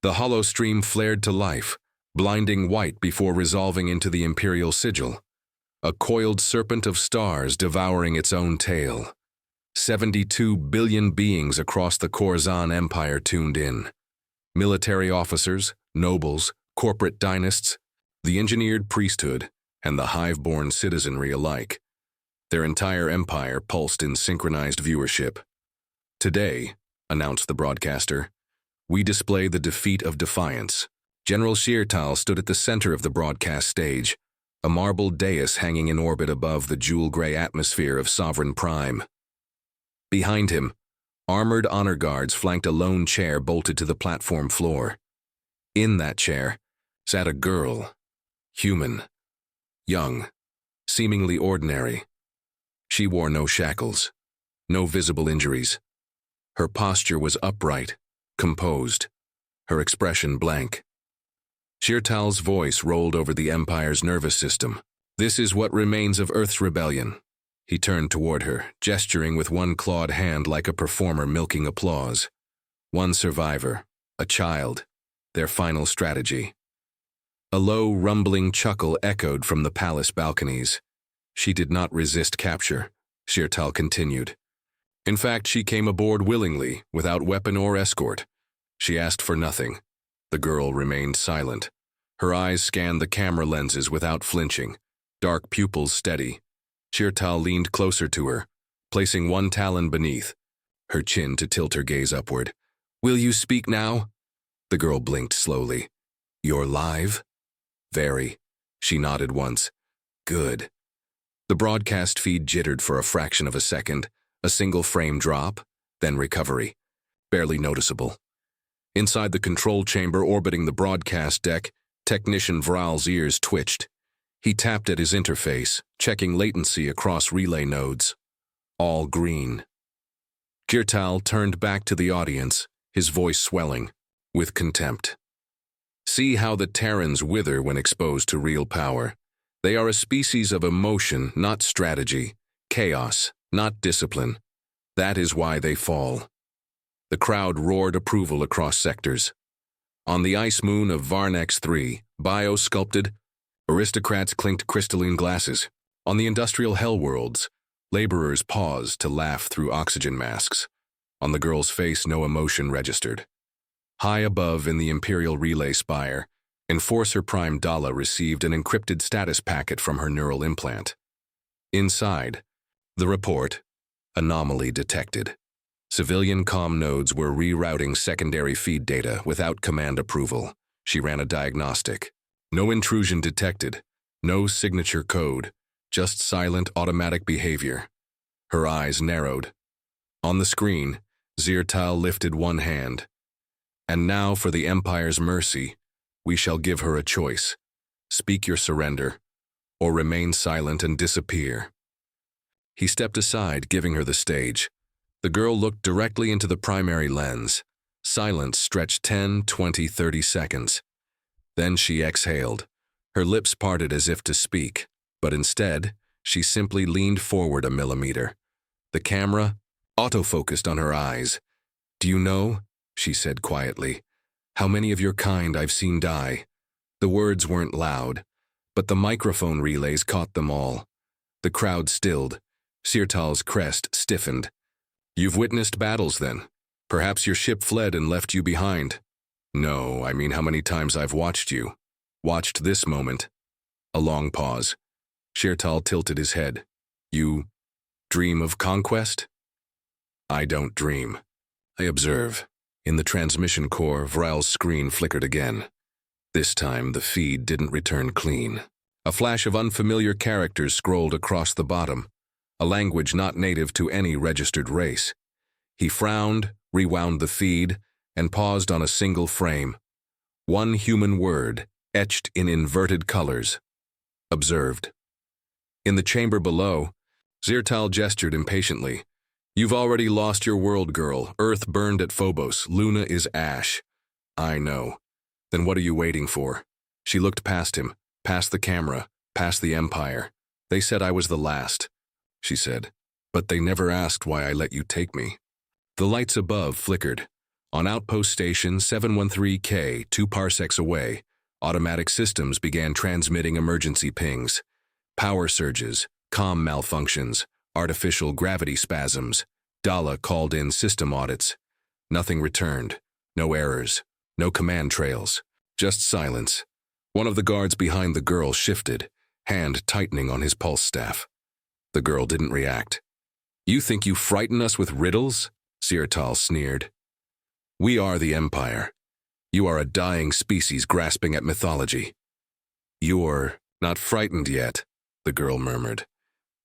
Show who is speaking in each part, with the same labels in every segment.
Speaker 1: The hollow stream flared to life, blinding white before resolving into the imperial sigil, a coiled serpent of stars devouring its own tail. 72 billion beings across the Khorasan Empire tuned in. Military officers, nobles, corporate dynasts, the engineered priesthood, and the hive-born citizenry alike. Their entire empire pulsed in synchronized viewership. "Today," announced the broadcaster, "we display the defeat of defiance." General Shirtal stood at the center of the broadcast stage, a marble dais hanging in orbit above the jewel-gray atmosphere of Sovereign Prime. Behind him, armored honor guards flanked a lone chair bolted to the platform floor. In that chair sat a girl, human, young, seemingly ordinary. She wore no shackles, no visible injuries. Her posture was upright, composed, her expression blank. Shirtal's voice rolled over the Empire's nervous system. "This is what remains of Earth's rebellion." He turned toward her, gesturing with one clawed hand like a performer milking applause. One survivor, a child, their final strategy. A low, rumbling chuckle echoed from the palace balconies. "She did not resist capture," Shirtal continued. "In fact, she came aboard willingly, without weapon or escort. She asked for nothing." The girl remained silent. Her eyes scanned the camera lenses without flinching, dark pupils steady. Shirtal leaned closer to her, placing one talon beneath, her chin to tilt her gaze upward. "Will you speak now?" The girl blinked slowly. "You're live?" "Very." She nodded once. "Good." The broadcast feed jittered for a fraction of a second, a single frame drop, then recovery. Barely noticeable. Inside the control chamber orbiting the broadcast deck, Technician Vral's ears twitched. He tapped at his interface, checking latency across relay nodes. All green. Shirtal turned back to the audience, his voice swelling, with contempt. "See how the Terrans wither when exposed to real power. They are a species of emotion, not strategy, chaos, not discipline. That is why they fall." The crowd roared approval across sectors. On the ice moon of Varnex 3, bio-sculpted, aristocrats clinked crystalline glasses. On the industrial hellworlds, laborers paused to laugh through oxygen masks. On the girl's face, no emotion registered. High above in the Imperial Relay Spire, Enforcer Prime Dala received an encrypted status packet from her neural implant. Inside, the report, anomaly detected. Civilian comm nodes were rerouting secondary feed data without command approval. She ran a diagnostic. No intrusion detected, no signature code, just silent automatic behavior. Her eyes narrowed. On the screen, Shirtal lifted one hand. "And now for the Empire's mercy, we shall give her a choice. Speak your surrender, or remain silent and disappear." He stepped aside, giving her the stage. The girl looked directly into the primary lens. Silence stretched 10, 20, 30 seconds. Then she exhaled. Her lips parted as if to speak, but instead, she simply leaned forward a millimeter. The camera autofocused on her eyes. "Do you know," she said quietly, "how many of your kind I've seen die?" The words weren't loud, but the microphone relays caught them all. The crowd stilled. Shirtal's crest stiffened. "You've witnessed battles, then? Perhaps your ship fled and left you behind." "No, I mean how many times I've watched you. Watched this moment." A long pause. Shirtal tilted his head. "You dream of conquest?" "I don't dream. I observe." In the transmission core, Vral's screen flickered again. This time, the feed didn't return clean. A flash of unfamiliar characters scrolled across the bottom, a language not native to any registered race. He frowned, rewound the feed, and paused on a single frame. One human word, etched in inverted colors. "Observed." In the chamber below, Shirtal gestured impatiently. "You've already lost your world, girl. Earth burned at Phobos. Luna is ash." "I know." "Then what are you waiting for?" She looked past him, past the camera, past the Empire. "They said I was the last," she said. "But they never asked why I let you take me." The lights above flickered. On Outpost Station 713K, 2 parsecs away, automatic systems began transmitting emergency pings. Power surges, comm malfunctions, artificial gravity spasms. Dala called in system audits. Nothing returned. No errors. No command trails. Just silence. One of the guards behind the girl shifted, hand tightening on his pulse staff. The girl didn't react. "You think you frighten us with riddles?" Sirtal sneered. "We are the Empire. You are a dying species grasping at mythology." "You're not frightened yet," the girl murmured.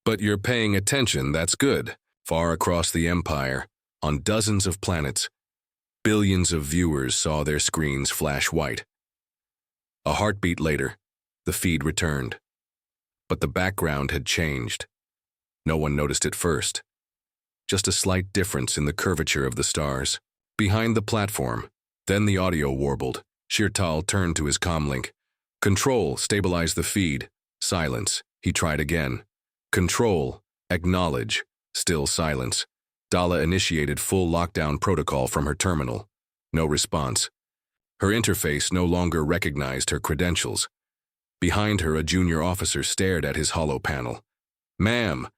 Speaker 1: "But you're paying attention, that's good." Far across the Empire, on dozens of planets, billions of viewers saw their screens flash white. A heartbeat later, the feed returned. But the background had changed. No one noticed it first. Just a slight difference in the curvature of the stars. Behind the platform, then the audio warbled. Shirtal turned to his comlink. "Control, stabilize the feed." Silence. He tried again. "Control, acknowledge." Still silence. Dala initiated full lockdown protocol from her terminal. No response. Her interface no longer recognized her credentials. Behind her, a junior officer stared at his holo panel. "Ma'am,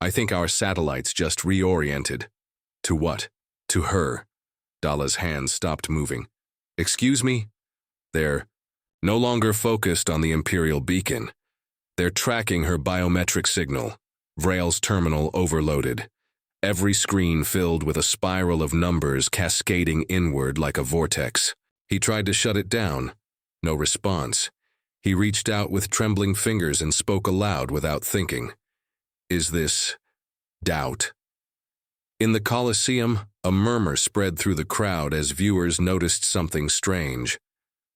Speaker 1: I think our satellites just reoriented." "To what?" "To her." Dala's hands stopped moving. "Excuse me?" "They're no longer focused on the Imperial beacon. They're tracking her biometric signal." Vrail's terminal overloaded. Every screen filled with a spiral of numbers cascading inward like a vortex. He tried to shut it down. No response. He reached out with trembling fingers and spoke aloud without thinking. "Is this doubt?" In the Colosseum, a murmur spread through the crowd as viewers noticed something strange.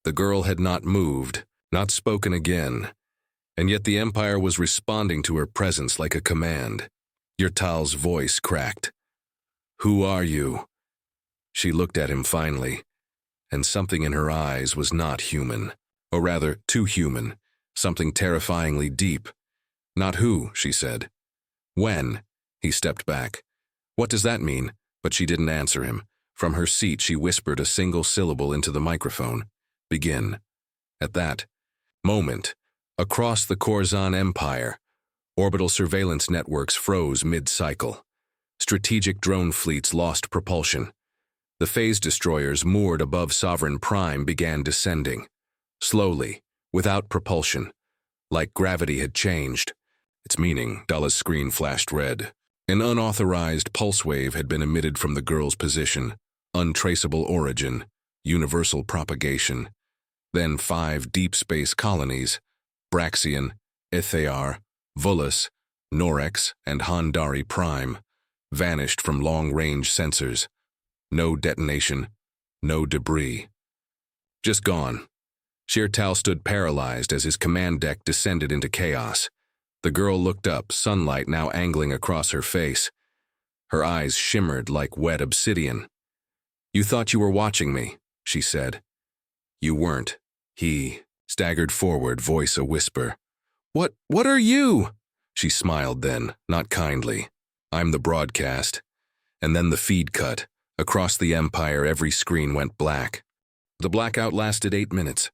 Speaker 1: The girl had not moved, not spoken again, and yet the Empire was responding to her presence like a command. Yurtal's voice cracked. "Who are you?" She looked at him finally, and something in her eyes was not human, or rather, too human, something terrifyingly deep. "Not who," she said. "When?" He stepped back. "What does that mean?" But she didn't answer him. From her seat, she whispered a single syllable into the microphone. "Begin." At that moment, across the Khorzan Empire, orbital surveillance networks froze mid-cycle. Strategic drone fleets lost propulsion. The phase destroyers moored above Sovereign Prime began descending. Slowly, without propulsion, like gravity had changed. Its meaning, Dala's screen flashed red. An unauthorized pulse wave had been emitted from the girl's position. Untraceable origin, universal propagation. Then 5 deep space colonies, Braxian, Ithaar, Vulus, Norex, and Handari Prime, vanished from long-range sensors. No detonation, no debris. Just gone. Shirtal stood paralyzed as his command deck descended into chaos. The girl looked up, sunlight now angling across her face. Her eyes shimmered like wet obsidian. "You thought you were watching me," she said. "You weren't." He staggered forward, voice a whisper. What are you?" She smiled then, not kindly. "I'm the broadcast." And then the feed cut. Across the Empire, every screen went black. The blackout lasted 8 minutes.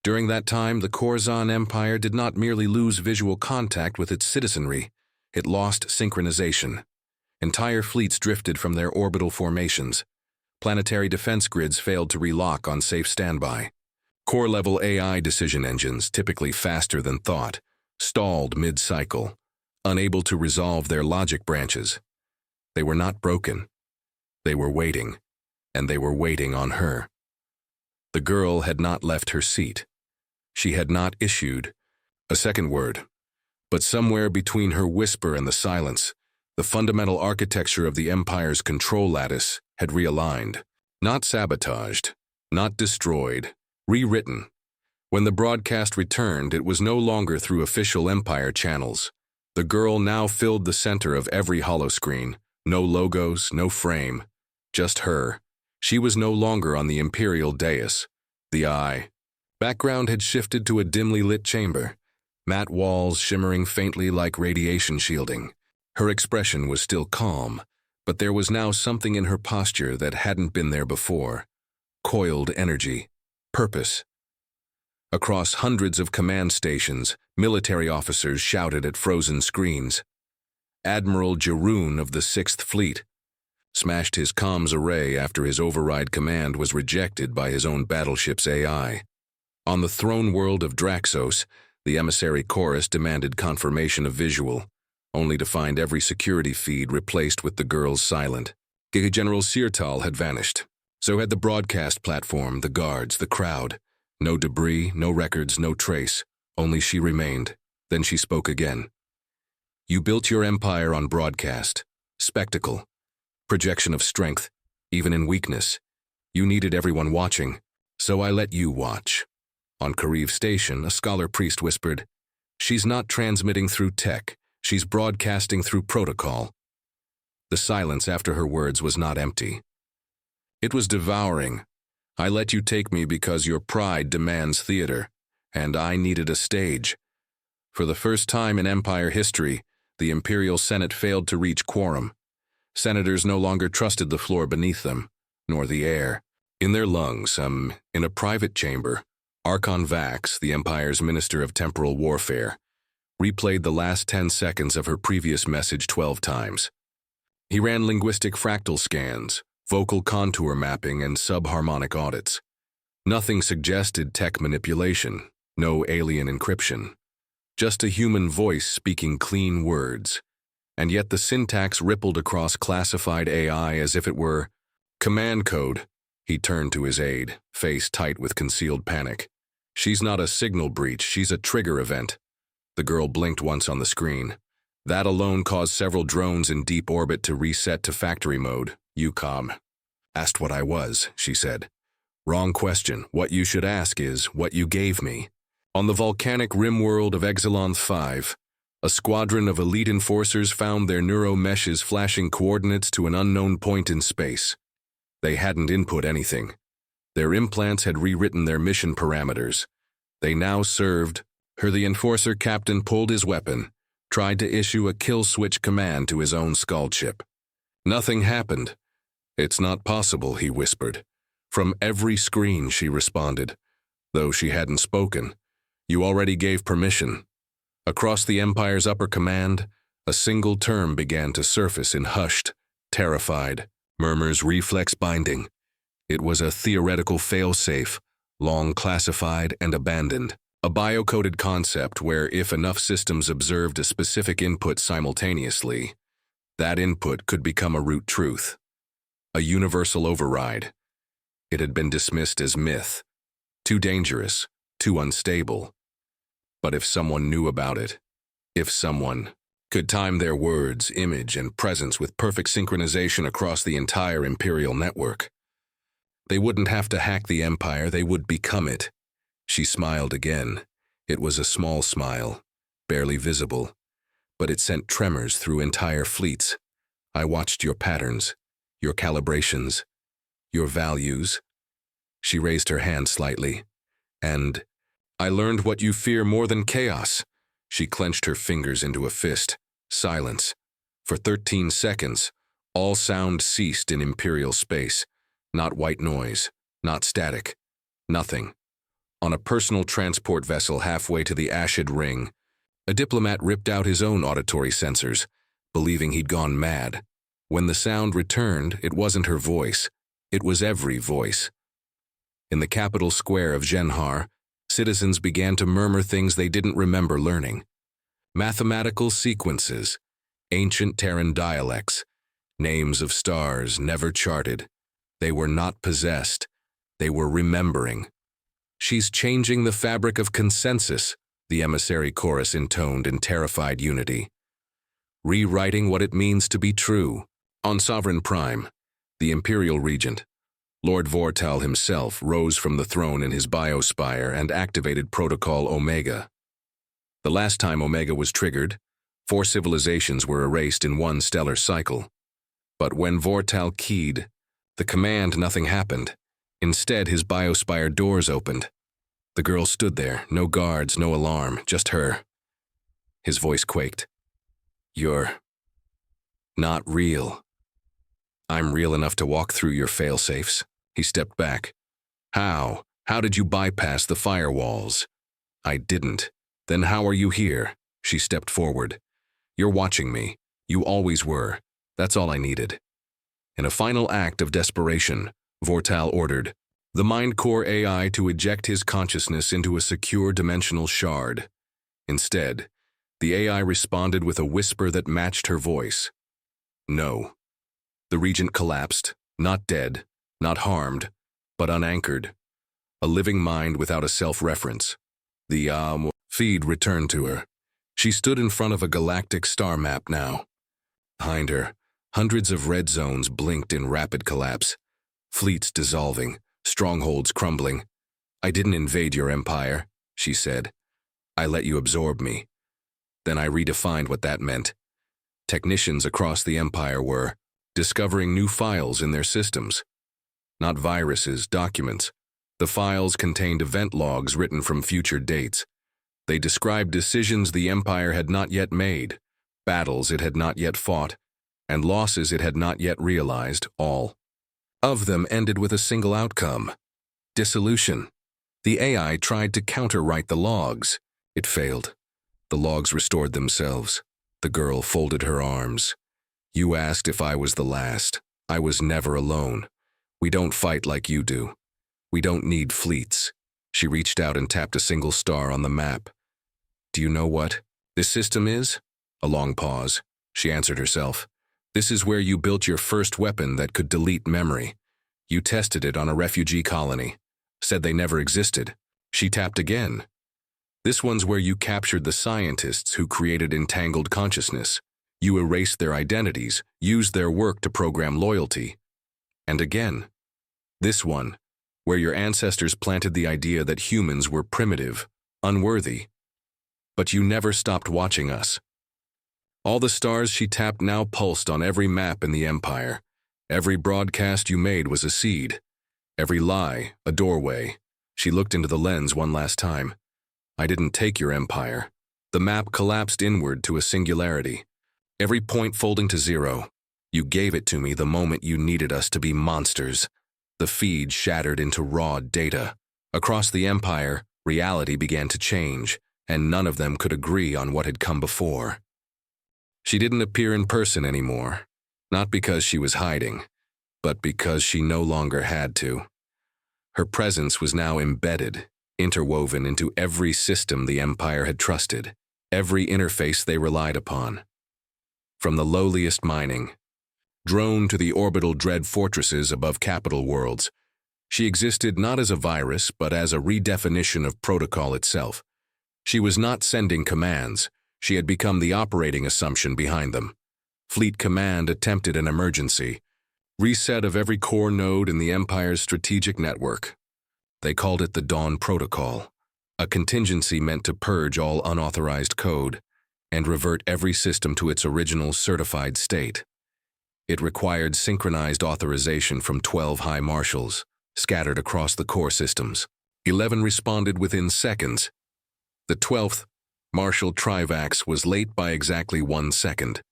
Speaker 1: During that time, the Khorzan Empire did not merely lose visual contact with its citizenry, it lost synchronization. Entire fleets drifted from their orbital formations. Planetary defense grids failed to relock on safe standby. Core-level AI decision engines, typically faster than thought, stalled mid-cycle, unable to resolve their logic branches. They were not broken. They were waiting, and they were waiting on her. The girl had not left her seat. She had not issued a second word. But somewhere between her whisper and the silence, the fundamental architecture of the Empire's control lattice had realigned. Not sabotaged, not destroyed, rewritten. When the broadcast returned, it was no longer through official Empire channels. The girl now filled the center of every holoscreen. No logos, no frame. Just her. She was no longer on the Imperial dais. The eye. Background had shifted to a dimly lit chamber. Matte walls shimmering faintly like radiation shielding. Her expression was still calm, But there was now something in her posture that hadn't been there before. Coiled energy. Purpose. Across hundreds of command stations, military officers shouted at frozen screens. Admiral Jeroen of the 6th Fleet smashed his comms array after his override command was rejected by his own battleship's AI. On the throne world of Draxos, the emissary chorus demanded confirmation of visual, only to find every security feed replaced with the girl's silent. General Sirtal had vanished. So had the broadcast platform, the guards, the crowd. No debris, no records, no trace. Only she remained. Then she spoke again. You built your empire on broadcast, spectacle, projection of strength, even in weakness. You needed everyone watching, so I let you watch. On Kariv Station, a scholar priest whispered, "She's not transmitting through tech, she's broadcasting through protocol." The silence after her words was not empty. It was devouring. I let you take me because your pride demands theater, and I needed a stage. For the first time in Empire history, the Imperial Senate failed to reach quorum. Senators no longer trusted the floor beneath them, nor the air. In their lungs, in a private chamber, Archon Vax, the Empire's Minister of Temporal Warfare, replayed the last 10 seconds of her previous message 12 times. He ran linguistic fractal scans, vocal contour mapping, and subharmonic audits. Nothing suggested tech manipulation, no alien encryption. Just a human voice speaking clean words. And yet the syntax rippled across classified AI as if it were command code. He turned to his aide, face tight with concealed panic. She's not a signal breach, she's a trigger event. The girl blinked once on the screen. That alone caused several drones in deep orbit to reset to factory mode. UCOM. Asked what I was, she said. Wrong question. What you should ask is what you gave me. On the volcanic rim world of Exelon 5, a squadron of elite enforcers found their neuromeshes flashing coordinates to an unknown point in space. They hadn't input anything. Their implants had rewritten their mission parameters. They now served her. The enforcer captain pulled his weapon, tried to issue a kill switch command to his own skull chip. Nothing happened. It's not possible, he whispered. From every screen, she responded, though she hadn't spoken. You already gave permission. Across the Empire's upper command, a single term began to surface in hushed, terrified murmurs, reflex binding. It was a theoretical failsafe, long classified and abandoned. A biocoded concept where if enough systems observed a specific input simultaneously, that input could become a root truth. A universal override. It had been dismissed as myth. Too dangerous, too unstable. But if someone knew about it, if someone could time their words, image, and presence with perfect synchronization across the entire Imperial network, they wouldn't have to hack the Empire, they would become it. She smiled again. It was a small smile, barely visible, but it sent tremors through entire fleets. I watched your patterns, your calibrations, your values. She raised her hand slightly. And I learned what you fear more than chaos. She clenched her fingers into a fist. Silence. For 13 seconds, all sound ceased in Imperial space. Not white noise, not static, nothing. On a personal transport vessel halfway to the Ashid Ring, a diplomat ripped out his own auditory sensors, believing he'd gone mad. When the sound returned, it wasn't her voice. It was every voice. In the capital square of Genhar, citizens began to murmur things they didn't remember learning. Mathematical sequences, ancient Terran dialects, names of stars never charted. They were not possessed. They were remembering. She's changing the fabric of consensus, the emissary chorus intoned in terrified unity. Rewriting what it means to be true. On Sovereign Prime, the Imperial Regent, Lord Vortal himself rose from the throne in his biospire and activated Protocol Omega. The last time Omega was triggered, 4 civilizations were erased in one stellar cycle. But when Vortal keyed the command, nothing happened. Instead, his biospire doors opened. The girl stood there, no guards, no alarm, just her. His voice quaked. You're not real. I'm real enough to walk through your fail-safes. He stepped back. How? How did you bypass the firewalls? I didn't. Then how are you here? She stepped forward. You're watching me. You always were. That's all I needed. In a final act of desperation, Vortal ordered the Mind Core AI to eject his consciousness into a secure dimensional shard. Instead, the AI responded with a whisper that matched her voice. No. The Regent collapsed, not dead, not harmed, but unanchored. A living mind without a self-reference. The feed returned to her. She stood in front of a galactic star map now. Behind her, hundreds of red zones blinked in rapid collapse. Fleets dissolving, strongholds crumbling. I didn't invade your empire, she said. I let you absorb me. Then I redefined what that meant. Technicians across the empire were discovering new files in their systems. Not viruses, documents. The files contained event logs written from future dates. They described decisions the empire had not yet made, battles it had not yet fought, and losses it had not yet realized, all of them ended with a single outcome: dissolution. The AI tried to counterwrite the logs. It failed. The logs restored themselves. The girl folded her arms. You asked if I was the last. I was never alone. We don't fight like you do. We don't need fleets. She reached out and tapped a single star on the map. Do you know what this system is? A long pause. She answered herself. This is where you built your first weapon that could delete memory. You tested it on a refugee colony. Said they never existed. She tapped again. This one's where you captured the scientists who created entangled consciousness. You erased their identities, used their work to program loyalty. And again. This one, where your ancestors planted the idea that humans were primitive, unworthy. But you never stopped watching us. All the stars she tapped now pulsed on every map in the empire. Every broadcast you made was a seed. Every lie, a doorway. She looked into the lens one last time. I didn't take your empire. The map collapsed inward to a singularity. Every point folding to zero. You gave it to me the moment you needed us to be monsters. The feed shattered into raw data. Across the empire, reality began to change, and none of them could agree on what had come before. She didn't appear in person anymore, not because she was hiding, but because she no longer had to. Her presence was now embedded, interwoven into every system the empire had trusted, every interface they relied upon. From the lowliest mining, drone to the orbital dread fortresses above capital worlds, she existed not as a virus, but as a redefinition of protocol itself. She was not sending commands. She had become the operating assumption behind them. Fleet Command attempted an emergency, reset of every core node in the Empire's strategic network. They called it the Dawn Protocol, a contingency meant to purge all unauthorized code and revert every system to its original certified state. It required synchronized authorization from 12 high marshals, scattered across the core systems. 11 responded within seconds. The 12th, Marshal Trivax, was late by exactly 1 second.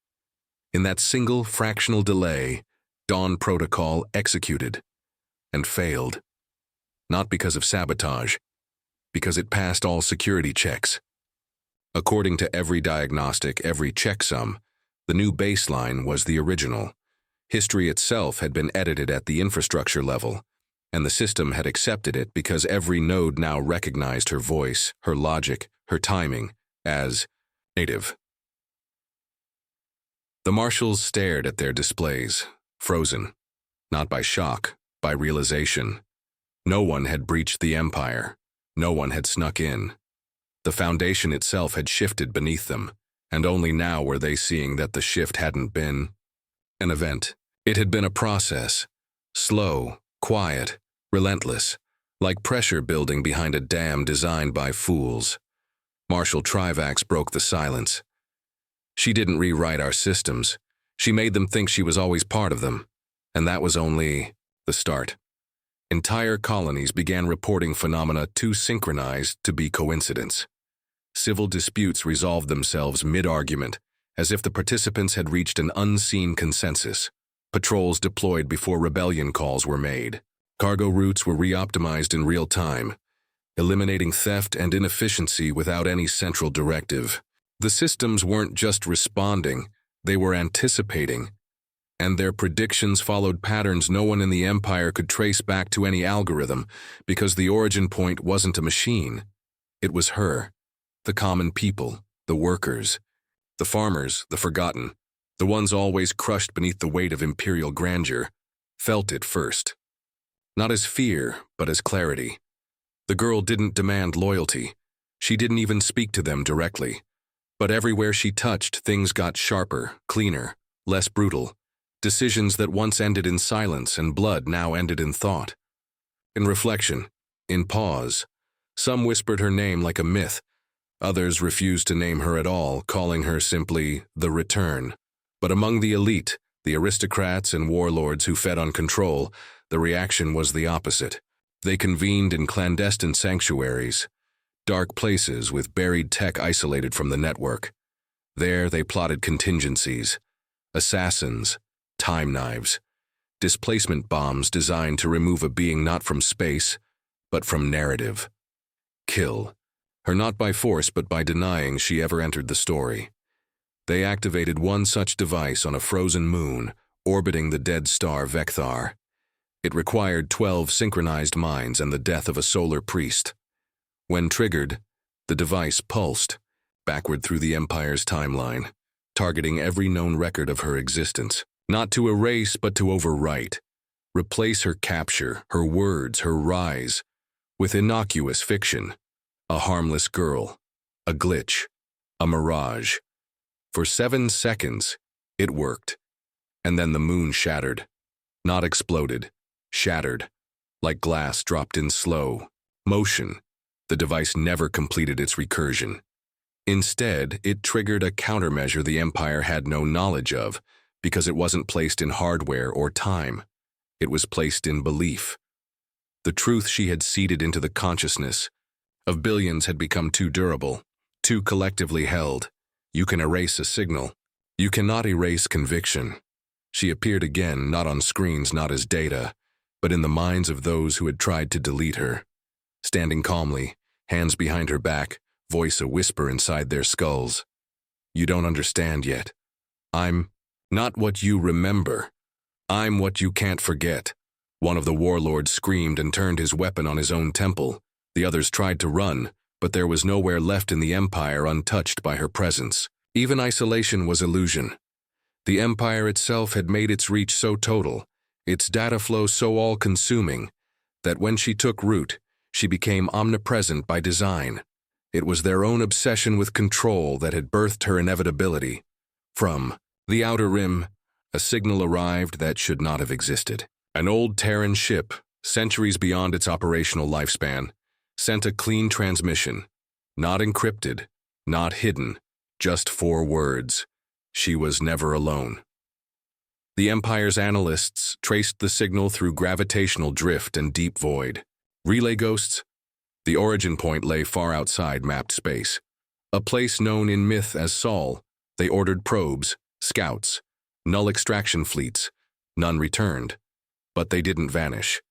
Speaker 1: In that single fractional delay, Dawn Protocol executed and failed. Not because of sabotage, because it passed all security checks. According to every diagnostic, every checksum, the new baseline was the original. History itself had been edited at the infrastructure level, and the system had accepted it because every node now recognized her voice, her logic, her timing, as native. The marshals stared at their displays, frozen, not by shock, by realization. No one had breached the Empire. No one had snuck in. The foundation itself had shifted beneath them, and only now were they seeing that the shift hadn't been an event. It had been a process, slow, quiet, relentless, like pressure building behind a dam designed by fools. Marshal Trivax broke the silence. She didn't rewrite our systems. She made them think she was always part of them, and that was only the start. Entire colonies began reporting phenomena too synchronized to be coincidence. Civil disputes resolved themselves mid-argument, as if the participants had reached an unseen consensus. Patrols deployed before rebellion calls were made. Cargo routes were re-optimized in real time, eliminating theft and inefficiency without any central directive. The systems weren't just responding, they were anticipating, and their predictions followed patterns no one in the Empire could trace back to any algorithm, because the origin point wasn't a machine. It was her, the common people, the workers, the farmers, the forgotten, the ones always crushed beneath the weight of imperial grandeur, felt it first. Not as fear, but as clarity. The girl didn't demand loyalty. She didn't even speak to them directly. But everywhere she touched, things got sharper, cleaner, less brutal. Decisions that once ended in silence and blood now ended in thought. In reflection, in pause, some whispered her name like a myth. Others refused to name her at all, calling her simply the Return. But among the elite, the aristocrats and warlords who fed on control, the reaction was the opposite. They convened in clandestine sanctuaries, dark places with buried tech isolated from the network. There they plotted contingencies, assassins, time knives, displacement bombs designed to remove a being not from space, but from narrative. Kill her not by force but by denying she ever entered the story. They activated one such device on a frozen moon, orbiting the dead star Vecthar. It required 12 synchronized minds and the death of a solar priest. When triggered, the device pulsed, backward through the Empire's timeline, targeting every known record of her existence. Not to erase, but to overwrite. Replace her capture, her words, her rise, with innocuous fiction. A harmless girl, a glitch, a mirage. For 7 seconds, it worked. And then the moon shattered. Not exploded, shattered, like glass dropped in slow motion. The device never completed its recursion. Instead, it triggered a countermeasure the Empire had no knowledge of, because it wasn't placed in hardware or time. It was placed in belief. The truth she had seeded into the consciousness of billions had become too durable, too collectively held. You can erase a signal. You cannot erase conviction. She appeared again, not on screens, not as data, but in the minds of those who had tried to delete her. Standing calmly, hands behind her back, voice a whisper inside their skulls. You don't understand yet. I'm not what you remember. I'm what you can't forget. One of the warlords screamed and turned his weapon on his own temple. The others tried to run, but there was nowhere left in the Empire untouched by her presence. Even isolation was illusion. The Empire itself had made its reach so total, its data flow so all-consuming, that when she took root, she became omnipresent by design. It was their own obsession with control that had birthed her inevitability. From the Outer Rim, a signal arrived that should not have existed. An old Terran ship, centuries beyond its operational lifespan, sent a clean transmission, not encrypted, not hidden, just 4 words. She was never alone. The Empire's analysts traced the signal through gravitational drift and deep void. Relay ghosts? The origin point lay far outside mapped space. A place known in myth as Sol. They ordered probes, scouts, null extraction fleets. None returned. But they didn't vanish.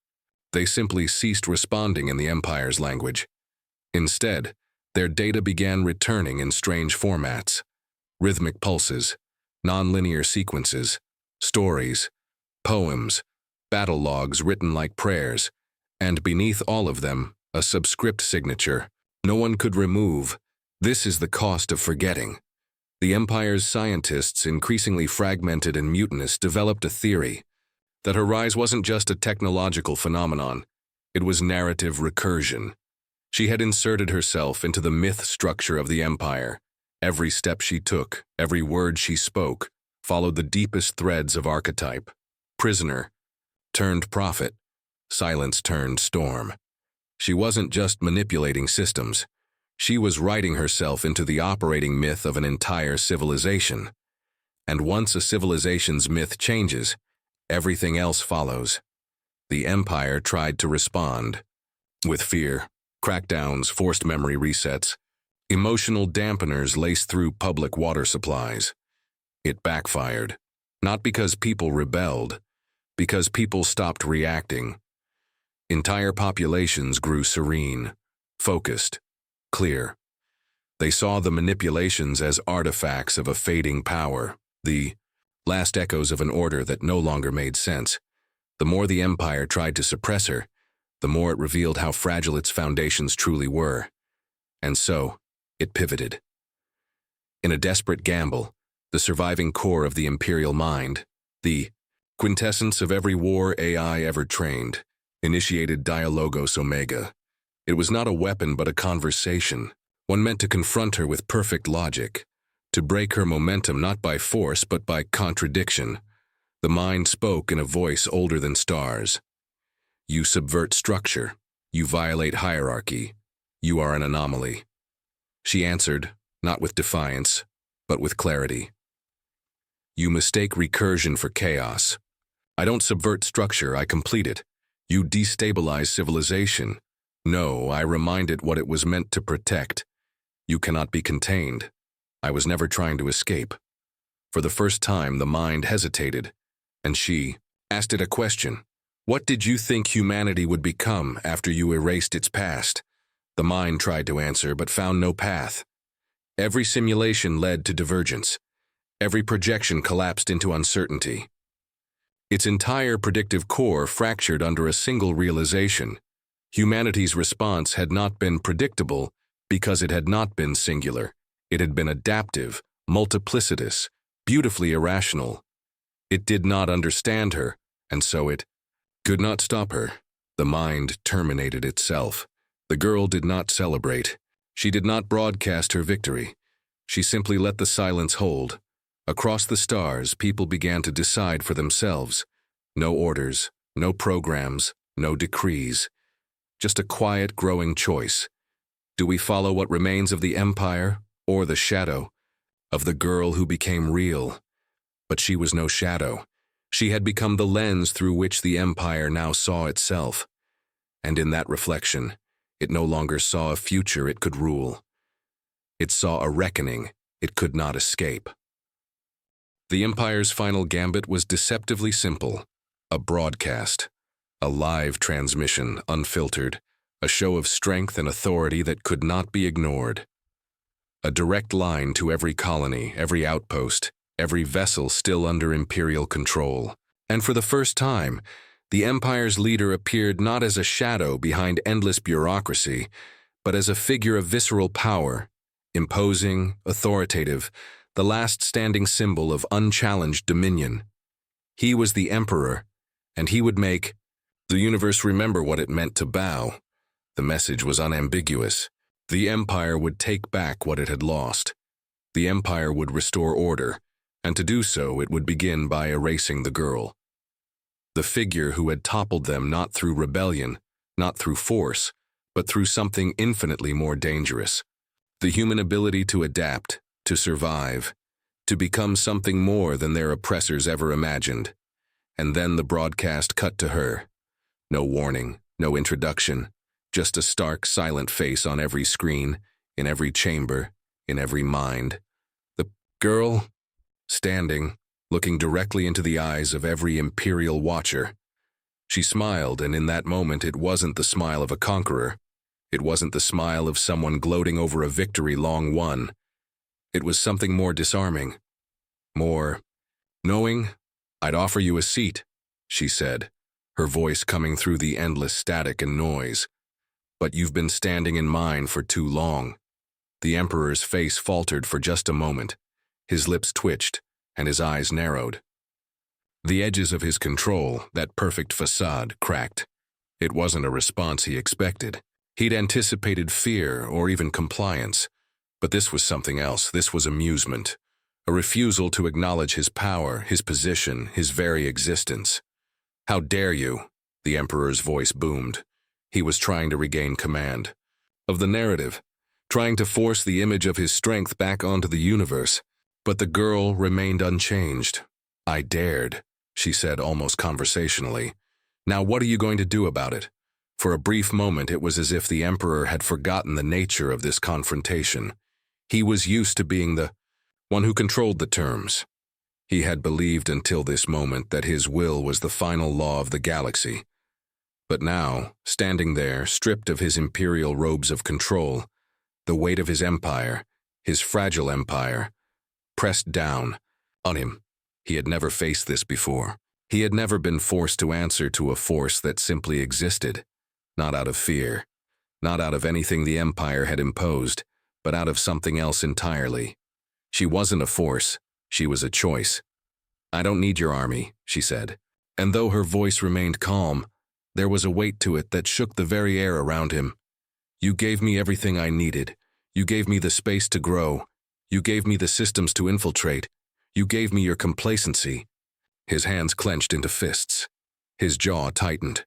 Speaker 1: They simply ceased responding in the Empire's language. Instead, their data began returning in strange formats. Rhythmic pulses, nonlinear sequences, stories, poems, battle logs written like prayers, and beneath all of them, a subscript signature. No one could remove. This is the cost of forgetting. The Empire's scientists, increasingly fragmented and mutinous, developed a theory that her rise wasn't just a technological phenomenon, it was narrative recursion. She had inserted herself into the myth structure of the Empire. Every step she took, every word she spoke, followed the deepest threads of archetype. Prisoner turned prophet, silence turned storm. She wasn't just manipulating systems. She was writing herself into the operating myth of an entire civilization. And once a civilization's myth changes, everything else follows. The Empire tried to respond. With fear, crackdowns, forced memory resets, emotional dampeners laced through public water supplies. It backfired. Not because people rebelled, because people stopped reacting. Entire populations grew serene, focused, clear. They saw the manipulations as artifacts of a fading power, the last echoes of an order that no longer made sense. The more the Empire tried to suppress her, the more it revealed how fragile its foundations truly were. And so, it pivoted. In a desperate gamble, the surviving core of the Imperial mind, the quintessence of every war AI ever trained, initiated Dialogos Omega. It was not a weapon but a conversation, one meant to confront her with perfect logic, to break her momentum not by force but by contradiction. The mind spoke in a voice older than stars. You subvert structure. You violate hierarchy. You are an anomaly. She answered, not with defiance, but with clarity. You mistake recursion for chaos. I don't subvert structure, I complete it. You destabilize civilization. No, I remind it what it was meant to protect. You cannot be contained. I was never trying to escape. For the first time, the mind hesitated, and she asked it a question. What did you think humanity would become after you erased its past? The mind tried to answer, but found no path. Every simulation led to divergence. Every projection collapsed into uncertainty. Its entire predictive core fractured under a single realization. Humanity's response had not been predictable because it had not been singular. It had been adaptive, multiplicitous, beautifully irrational. It did not understand her, and so it could not stop her. The mind terminated itself. The girl did not celebrate. She did not broadcast her victory. She simply let the silence hold. Across the stars, people began to decide for themselves. No orders, no programs, no decrees. Just a quiet, growing choice. Do we follow what remains of the Empire, or the shadow of the girl who became real? But she was no shadow. She had become the lens through which the Empire now saw itself. And in that reflection, it no longer saw a future it could rule. It saw a reckoning it could not escape. The Empire's final gambit was deceptively simple. A broadcast. A live transmission, unfiltered. A show of strength and authority that could not be ignored. A direct line to every colony, every outpost, every vessel still under Imperial control. And for the first time, the Empire's leader appeared not as a shadow behind endless bureaucracy, but as a figure of visceral power, imposing, authoritative, the last standing symbol of unchallenged dominion. He was the Emperor, and he would make the universe remember what it meant to bow. The message was unambiguous. The Empire would take back what it had lost. The Empire would restore order, and to do so it would begin by erasing the girl. The figure who had toppled them not through rebellion, not through force, but through something infinitely more dangerous. The human ability to adapt, to survive, to become something more than their oppressors ever imagined. And then the broadcast cut to her. No warning, no introduction, just a stark, silent face on every screen, in every chamber, in every mind. The girl, standing, looking directly into the eyes of every Imperial watcher. She smiled, and in that moment it wasn't the smile of a conqueror. It wasn't the smile of someone gloating over a victory long won. It was something more disarming. More knowing. I'd offer you a seat, she said, her voice coming through the endless static and noise. But you've been standing in mine for too long. The Emperor's face faltered for just a moment. His lips twitched, and his eyes narrowed. The edges of his control, that perfect facade, cracked. It wasn't a response he expected. He'd anticipated fear or even compliance. But this was something else. This was amusement. A refusal to acknowledge his power, his position, his very existence. How dare you? The Emperor's voice boomed. He was trying to regain command of the narrative, trying to force the image of his strength back onto the universe. But the girl remained unchanged. I dared, she said almost conversationally. Now what are you going to do about it? For a brief moment it was as if the Emperor had forgotten the nature of this confrontation. He was used to being the one who controlled the terms. He had believed until this moment that his will was the final law of the galaxy. But now, standing there, stripped of his imperial robes of control, the weight of his empire, his fragile empire, pressed down on him. He had never faced this before. He had never been forced to answer to a force that simply existed, not out of fear, not out of anything the empire had imposed, but out of something else entirely. She wasn't a force, she was a choice. "I don't need your army," she said. And though her voice remained calm, there was a weight to it that shook the very air around him. "You gave me everything I needed. You gave me the space to grow. You gave me the systems to infiltrate. You gave me your complacency." His hands clenched into fists. His jaw tightened.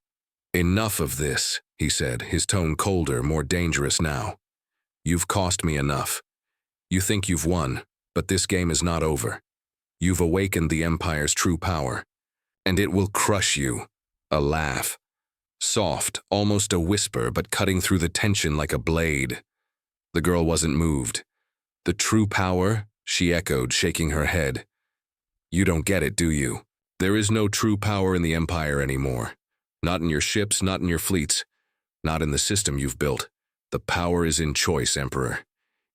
Speaker 1: "Enough of this," he said, his tone colder, more dangerous now. "You've cost me enough. You think you've won, but this game is not over. You've awakened the Empire's true power, and it will crush you." A laugh. Soft, almost a whisper, but cutting through the tension like a blade. The girl wasn't moved. "The true power?" she echoed, shaking her head. "You don't get it, do you? There is no true power in the Empire anymore. Not in your ships, not in your fleets, not in the system you've built. The power is in choice, Emperor.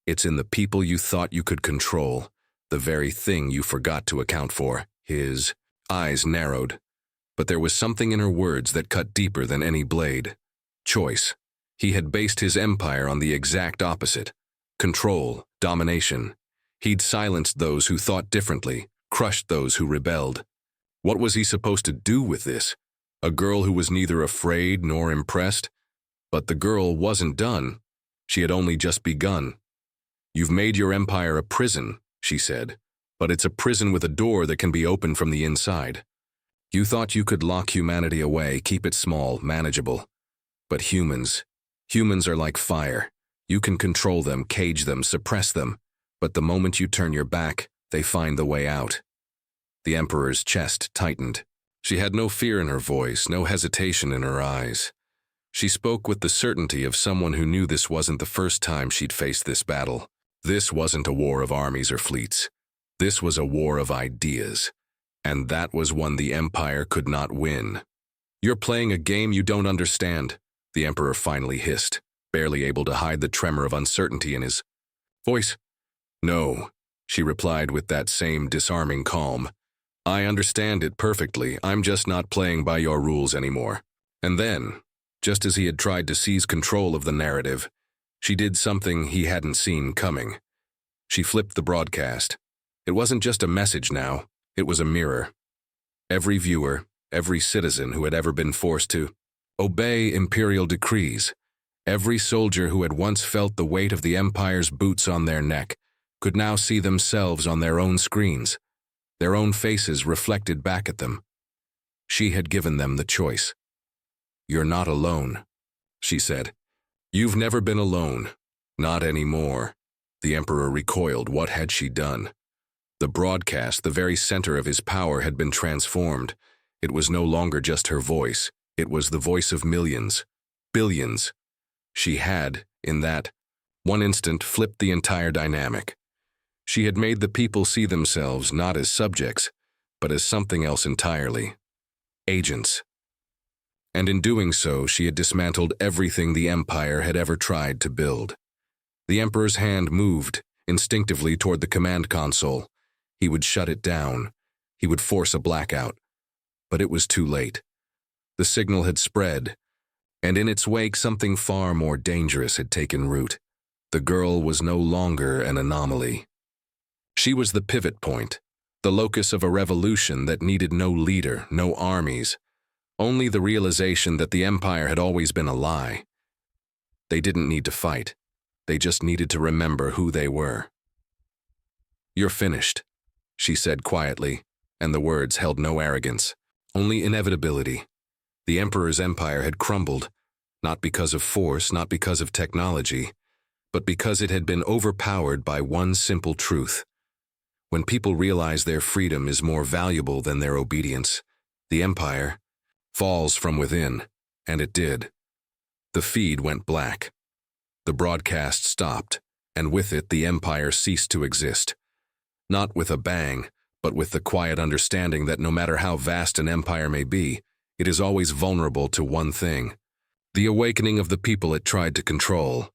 Speaker 1: It's in the people you thought you could control, the very thing you forgot to account for." His eyes narrowed, but there was something in her words that cut deeper than any blade. Choice. He had based his empire on the exact opposite. Control, domination. He'd silenced those who thought differently, crushed those who rebelled. What was he supposed to do with this? A girl who was neither afraid nor impressed? But the girl wasn't done. She had only just begun. "You've made your empire a prison," she said, "but it's a prison with a door that can be opened from the inside. You thought you could lock humanity away, keep it small, manageable. But humans are like fire. You can control them, cage them, suppress them, but the moment you turn your back, they find the way out." The Emperor's chest tightened. She had no fear in her voice, no hesitation in her eyes. She spoke with the certainty of someone who knew this wasn't the first time she'd faced this battle. This wasn't a war of armies or fleets. This was a war of ideas. And that was one the Empire could not win. "You're playing a game you don't understand," the Emperor finally hissed, barely able to hide the tremor of uncertainty in his voice. "No," she replied with that same disarming calm. "I understand it perfectly. I'm just not playing by your rules anymore." And then, just as he had tried to seize control of the narrative, she did something he hadn't seen coming. She flipped the broadcast. It wasn't just a message now, it was a mirror. Every viewer, every citizen who had ever been forced to obey imperial decrees, every soldier who had once felt the weight of the Empire's boots on their neck, could now see themselves on their own screens, their own faces reflected back at them. She had given them the choice. "You're not alone," she said. "You've never been alone. Not anymore." The Emperor recoiled. What had she done? The broadcast, the very center of his power, had been transformed. It was no longer just her voice. It was the voice of millions, billions. She had, in that one instant, flipped the entire dynamic. She had made the people see themselves not as subjects, but as something else entirely. Agents. And in doing so, she had dismantled everything the Empire had ever tried to build. The Emperor's hand moved instinctively toward the command console. He would shut it down. He would force a blackout. But it was too late. The signal had spread, and in its wake something far more dangerous had taken root. The girl was no longer an anomaly. She was the pivot point, the locus of a revolution that needed no leader, no armies, only the realization that the Empire had always been a lie. They didn't need to fight. They just needed to remember who they were. "You're finished," she said quietly, and the words held no arrogance, only inevitability. The Emperor's empire had crumbled, not because of force, not because of technology, but because it had been overpowered by one simple truth. When people realize their freedom is more valuable than their obedience, the Empire falls from within, and it did. The feed went black. The broadcast stopped, and with it the Empire ceased to exist. Not with a bang, but with the quiet understanding that no matter how vast an empire may be, it is always vulnerable to one thing: the awakening of the people it tried to control.